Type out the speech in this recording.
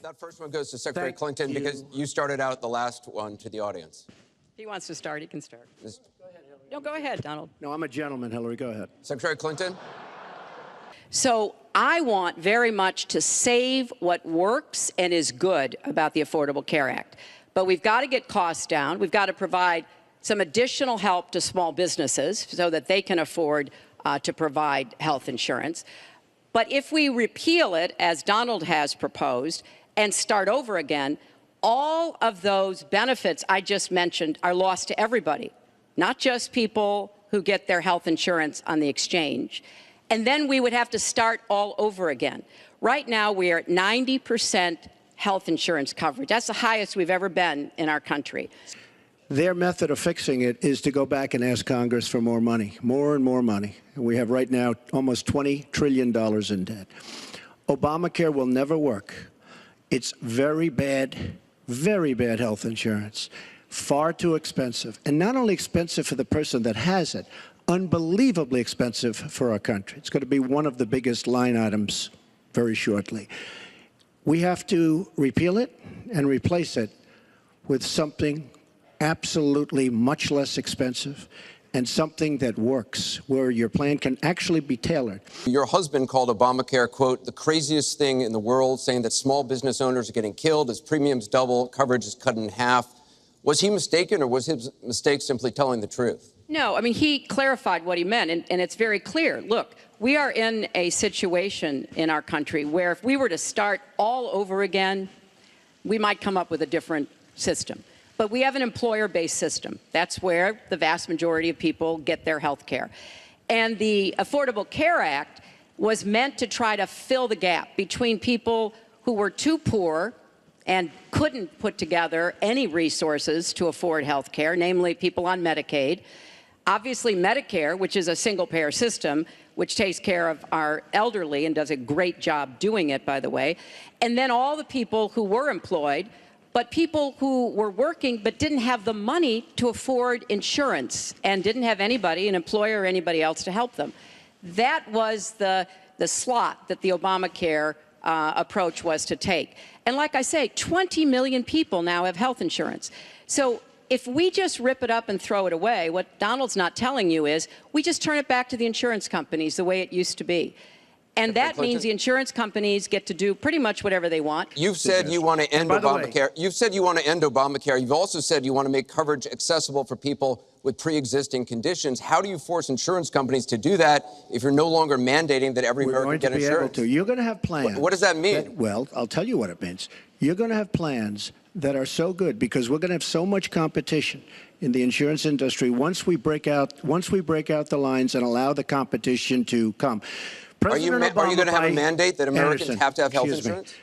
That first one goes to Secretary Clinton because you started out the last one to the audience. If he wants to start, he can start. No, go ahead, Donald. No, I'm a gentleman, Hillary. Go ahead. Secretary Clinton? So I want very much to save what works and is good about the Affordable Care Act. But we've got to get costs down. We've got to provide some additional help to small businesses so that they can afford to provide health insurance. But if we repeal it, as Donald has proposed, and start over again, all of those benefits I just mentioned are lost to everybody, not just people who get their health insurance on the exchange. And then we would have to start all over again. Right now, we are at 90% health insurance coverage. That's the highest we've ever been in our country. Their method of fixing it is to go back and ask Congress for more money, more and more money. And we have right now almost $20 trillion in debt. Obamacare will never work. It's very bad health insurance, far too expensive. And not only expensive for the person that has it, unbelievably expensive for our country. It's going to be one of the biggest line items very shortly. We have to repeal it and replace it with something absolutely much less expensive and something that works, where your plan can actually be tailored. Your husband called Obamacare, quote, the craziest thing in the world, saying that small business owners are getting killed as premiums double, coverage is cut in half. Was he mistaken, or was his mistake simply telling the truth? No, I mean, he clarified what he meant, and it's very clear. Look, we are in a situation in our country where if we were to start all over again, we might come up with a different system. But we have an employer-based system. That's where the vast majority of people get their health care. And the Affordable Care Act was meant to try to fill the gap between people who were too poor and couldn't put together any resources to afford health care, namely people on Medicaid. Obviously, Medicare, which is a single-payer system, which takes care of our elderly and does a great job doing it, by the way. And then all the people who were employed, but people who were working but didn't have the money to afford insurance and didn't have anybody, an employer or anybody else, to help them. That was the slot that the Obamacare approach was to take. And like I say, 20 million people now have health insurance. So if we just rip it up and throw it away, what Donald's not telling you is we just turn it back to the insurance companies the way it used to be. And that means the insurance companies get to do pretty much whatever they want. You've said you want to end Obamacare. You've said you want to end Obamacare. You've also said you want to make coverage accessible for people with pre-existing conditions. How do you force insurance companies to do that if you're no longer mandating that every American get insurance? You're going to have plans. What does that mean? Well, I'll tell you what it means. You're going to have plans that are so good because we're going to have so much competition in the insurance industry once we break out the lines and allow the competition to come. Are you going to have a mandate that Americans have to have health insurance?